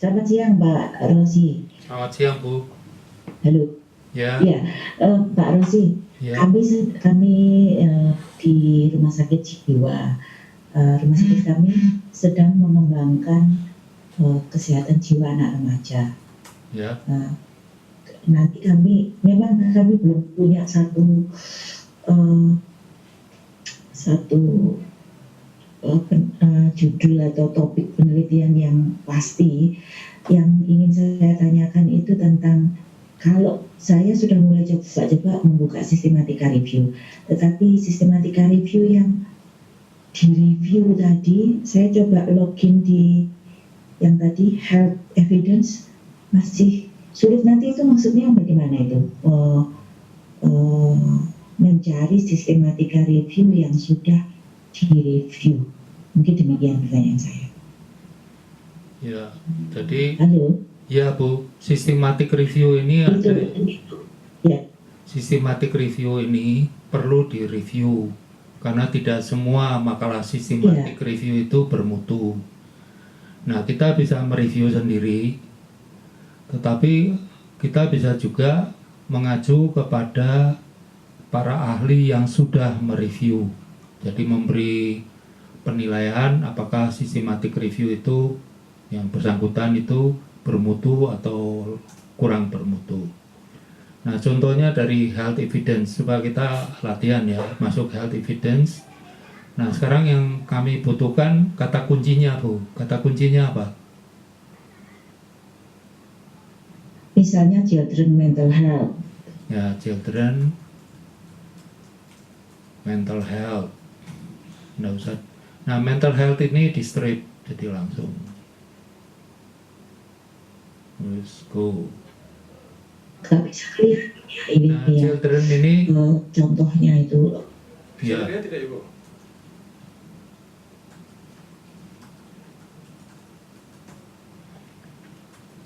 Selamat siang, Mbak Rosi. Selamat siang, Bu. Halo. Ya. Ya, Mbak Rosi. Ya. Kami di Rumah Sakit Jiwa. Rumah sakit kami sedang mengembangkan kesehatan jiwa anak remaja. Ya. Nanti kami belum punya satu judul atau topik penelitian yang pasti. Yang ingin saya tanyakan itu tentang, kalau saya sudah mulai coba membuka sistematika review, tetapi sistematika review yang di-review tadi, saya coba login di yang tadi health evidence, masih sulit. Nanti itu maksudnya bagaimana itu? Mencari sistematika review yang sudah di-review. Mungkin demikian pertanyaan saya. Ya, jadi halo. Ya, Bu, sistematik review ini Ya. Sistematik review ini perlu direview karena tidak semua makalah sistematik review itu bermutu. Nah, kita bisa mereview sendiri, tetapi kita bisa juga mengacu kepada para ahli yang sudah mereview. Jadi memberi penilaian apakah sistematik review itu yang bersangkutan itu bermutu atau kurang bermutu. Nah, contohnya dari health evidence, supaya kita latihan ya, masuk health evidence. Nah, sekarang yang kami butuhkan kata kuncinya, Bu. Kata kuncinya apa? Misalnya children mental health. Ya, children mental health. Nggak usah. Nah, mental health ini di strip, jadi langsung. Let's go. Gak bisa clear ini. Nah, children ini contohnya itu. Ya. Tidak, Ibu.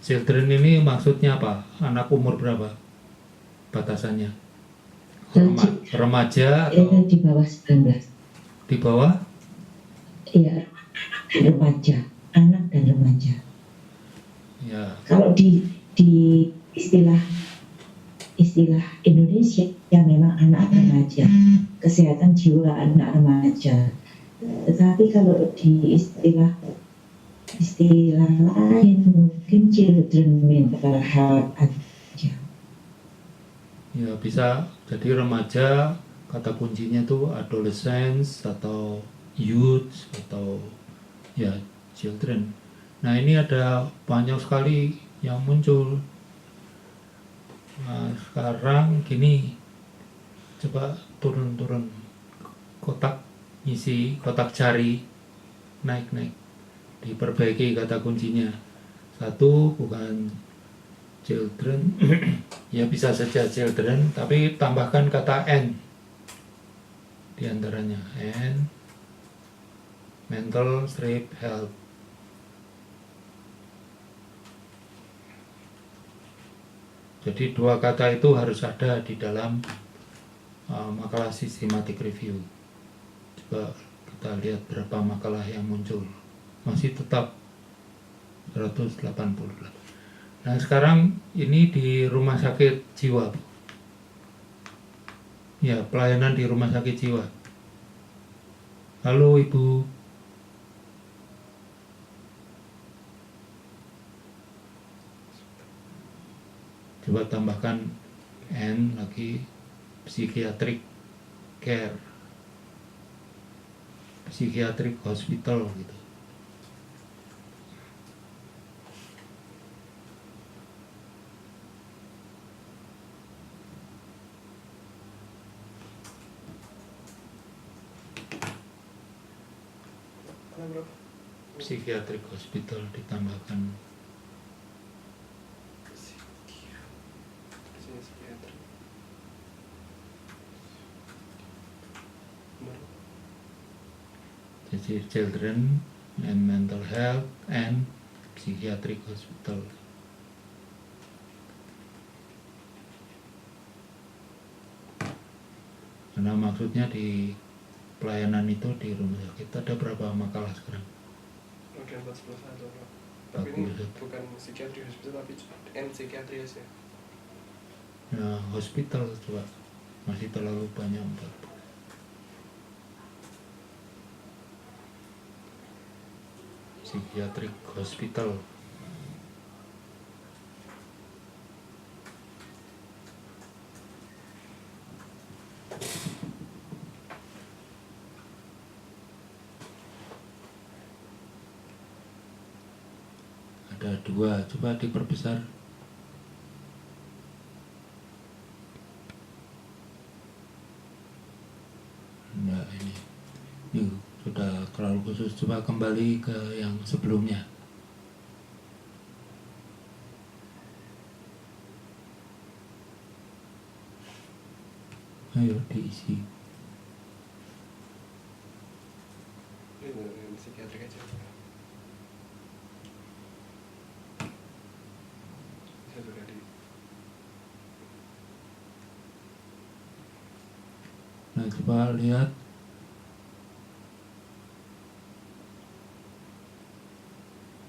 Children ini maksudnya apa? Anak umur berapa? Batasannya? Remaja atau di bawah 19? Di bawah? Iya, remaja, anak dan remaja. Ya. Kalau di istilah Indonesia yang memang anak remaja, kesehatan jiwa anak remaja. Tetapi kalau di istilah lain mungkin children mental health aja. Ya, bisa jadi remaja, kata kuncinya itu adolescence atau youth atau ya children. Nah, ini ada banyak sekali yang muncul. Nah, sekarang gini, coba turun kotak, isi kotak cari, naik, diperbaiki kata kuncinya. Satu, bukan children, ya bisa saja children, tapi tambahkan kata N di antaranya, N, mental strip health. Jadi dua kata itu harus ada di dalam makalah systematic review. Coba kita lihat berapa makalah yang muncul. Masih tetap 188. Nah, sekarang ini di rumah sakit jiwa. Ya, pelayanan di rumah sakit jiwa. Halo, Ibu. Coba tambahkan N lagi, psychiatric care, psychiatric hospital gitu. Psychiatric hospital ditambahkan jadi children and mental health and psychiatric hospital. Karena maksudnya di pelayanan itu di rumah sakit ada berapa makalah sekarang? Oke, 41. Tapi ini bagus. bukan psikiatri hospital tapi psikiatri aja. Nah, hospital coba masih terlalu banyak 40. Psychiatric hospital. Ada 2, coba diperbesar. Nah, ini sudah terlalu khusus. Coba kembali ke yang sebelumnya. Ayo diisi. Ini psikiatri aja. Saya sudah di. Nah, coba lihat.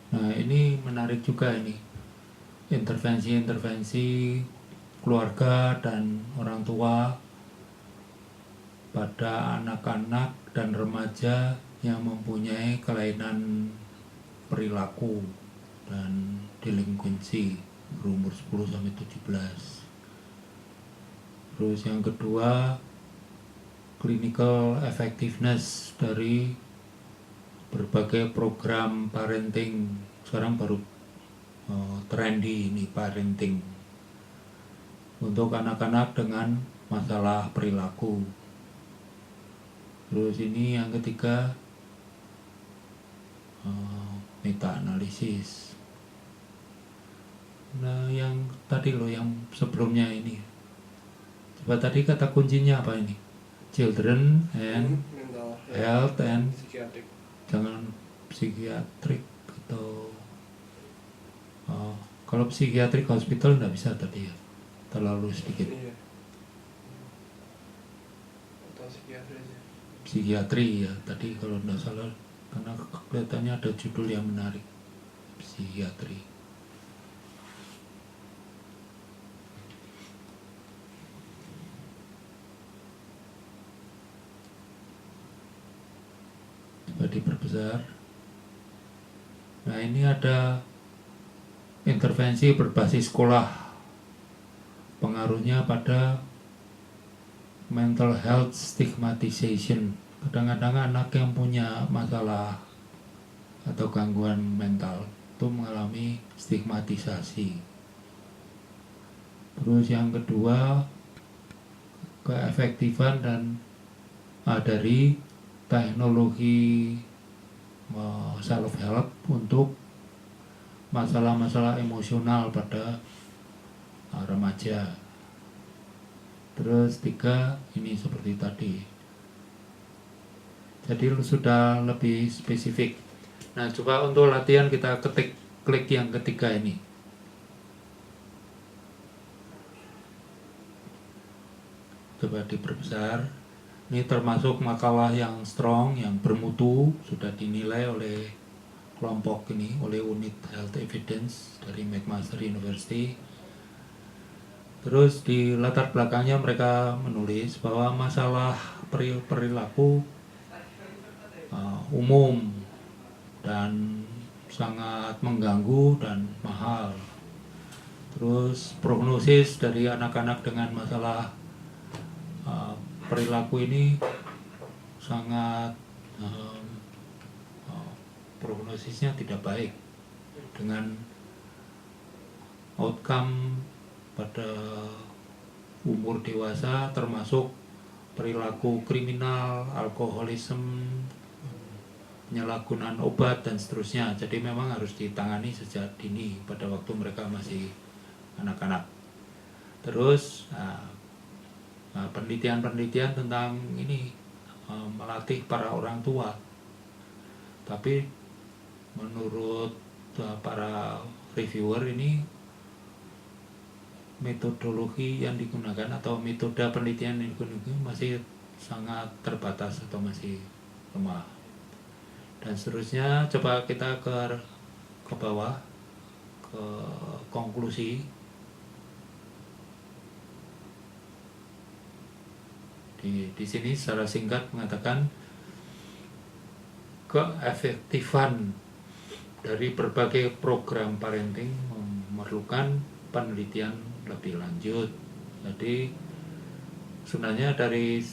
Nah, ini menarik juga ini. Intervensi-intervensi keluarga dan orang tua pada anak-anak dan remaja yang mempunyai kelainan perilaku dan delinkuensi berumur 10-17. Terus yang kedua, clinical effectiveness dari berbagai program parenting. Sekarang baru trendy ini parenting untuk anak-anak dengan masalah perilaku. Terus ini yang ketiga, meta-analisis. Nah, yang tadi loh, yang sebelumnya ini. Coba tadi kata kuncinya apa ini? Children and Mental health and psikiatrik. jangan psikiatrik atau kalau psikiatrik hospital nggak bisa tadi ya, terlalu sedikit. Iya. Atau psikiatri aja. Psikiatri ya tadi kalau nggak salah, karena kelihatannya ada judul yang menarik, psikiatri. Coba diperbesar. Nah, ini ada intervensi berbasis sekolah, pengaruhnya pada mental health stigmatization. Kadang-kadang anak yang punya masalah atau gangguan mental itu mengalami stigmatisasi. Terus yang kedua, keefektifan dan dari teknologi self help untuk masalah-masalah emosional pada remaja. Terus 3, ini seperti tadi. Jadi sudah lebih spesifik. Nah, coba untuk latihan kita klik yang ketiga ini. Coba diperbesar. Ini termasuk makalah yang strong, yang bermutu, sudah dinilai oleh kelompok ini, oleh unit Health Evidence dari McMaster University. Terus di latar belakangnya mereka menulis bahwa masalah perilaku umum dan sangat mengganggu dan mahal. Terus prognosis dari anak-anak dengan masalah perilaku ini sangat prognosisnya tidak baik, dengan outcome pada umur dewasa termasuk perilaku kriminal, alkoholisme, penyalahgunaan obat dan seterusnya. Jadi memang harus ditangani sejak dini pada waktu mereka masih anak-anak. Terus penelitian-penelitian tentang ini melatih para orang tua. Tapi menurut para reviewer ini metodologi yang digunakan atau metode penelitian yang digunakan masih sangat terbatas atau masih lemah. Dan seterusnya coba kita ke ke bawah ke konklusi. Di sini secara singkat mengatakan keefektifan dari berbagai program parenting memerlukan penelitian lebih lanjut. Jadi sebenarnya dari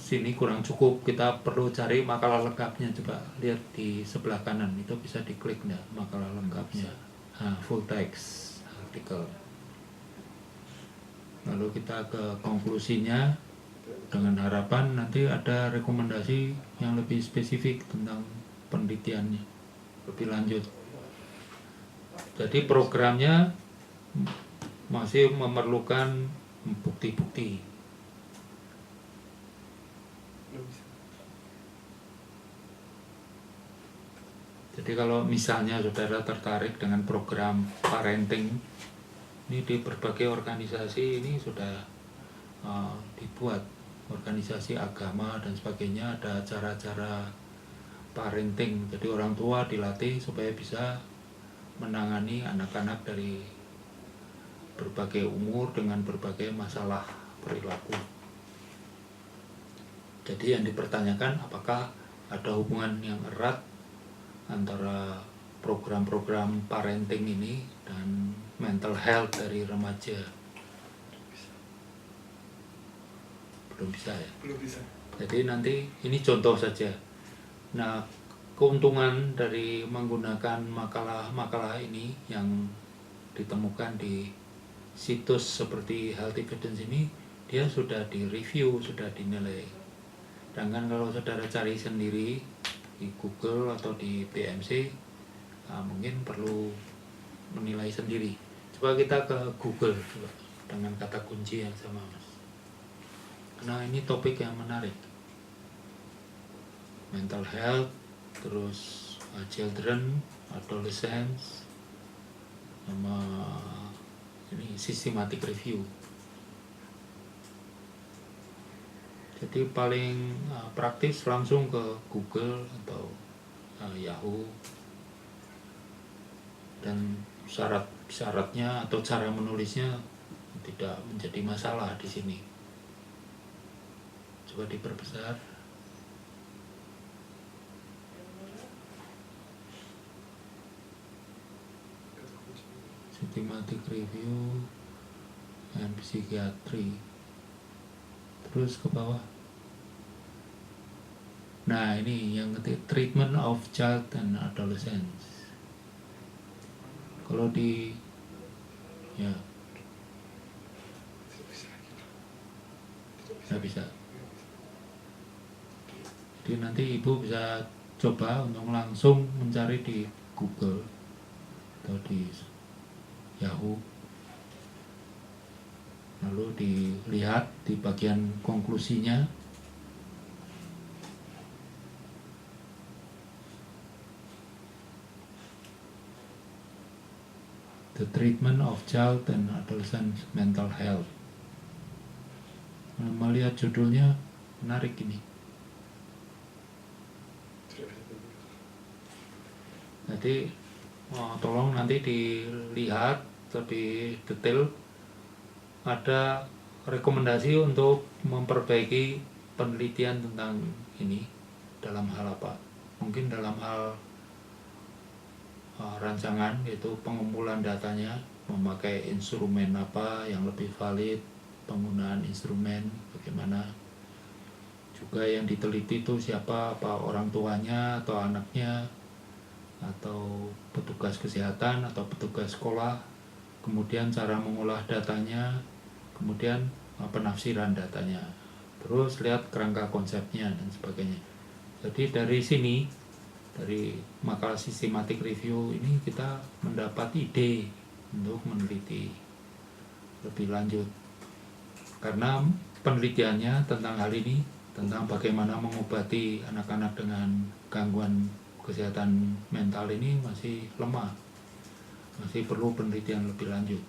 sini kurang cukup, kita perlu cari makalah lengkapnya. Coba lihat di sebelah kanan itu, bisa diklik enggak makalah lengkapnya, full text artikel. Lalu kita ke konklusinya dengan harapan nanti ada rekomendasi yang lebih spesifik tentang penelitiannya lebih lanjut. Jadi programnya masih memerlukan bukti-bukti. Belum bisa. Jadi kalau misalnya saudara tertarik dengan program parenting ini di berbagai organisasi ini sudah dibuat, organisasi agama dan sebagainya, ada acara-acara parenting. Jadi orang tua dilatih supaya bisa menangani anak-anak dari berbagai umur dengan berbagai masalah perilaku. Jadi yang dipertanyakan apakah ada hubungan yang erat antara program-program parenting ini dan mental health dari remaja. Belum bisa ya? Belum bisa. Jadi nanti ini contoh saja. Nah, keuntungan dari menggunakan makalah-makalah ini yang ditemukan di situs seperti Health Evidence ini, dia sudah direview, sudah dinilai. Sedangkan kalau saudara cari sendiri di Google atau di BMC, mungkin perlu menilai sendiri. Coba kita ke Google coba, dengan kata kunci yang sama, Mas. Nah, ini topik yang menarik. Mental health, terus children, adolescents, sama ini systematic review. Jadi paling praktis langsung ke Google atau Yahoo, dan syaratnya atau cara menulisnya tidak menjadi masalah di sini. Coba diperbesar. Systematic review and psychiatry. Terus ke bawah. Nah, ini yang ketiga, treatment of child and adolescents. Kalau di ya nggak bisa. Jadi nanti ibu bisa coba untuk langsung mencari di Google atau di Yahoo, lalu dilihat di bagian konklusinya. The treatment of child and adolescent mental health. Melihat judulnya menarik ini. Jadi tolong nanti dilihat lebih detail. Ada rekomendasi untuk memperbaiki penelitian tentang ini dalam hal apa? Mungkin dalam hal rancangan, yaitu pengumpulan datanya, memakai instrumen apa yang lebih valid, penggunaan instrumen bagaimana, juga yang diteliti itu siapa, apa orang tuanya atau anaknya atau petugas kesehatan atau petugas sekolah, kemudian cara mengolah datanya, kemudian penafsiran datanya, terus lihat kerangka konsepnya dan sebagainya. Jadi dari sini, dari makalah systematic review ini kita mendapat ide untuk meneliti lebih lanjut, karena penelitiannya tentang hal ini, tentang bagaimana mengobati anak-anak dengan gangguan kesehatan mental ini masih lemah, masih perlu penelitian lebih lanjut.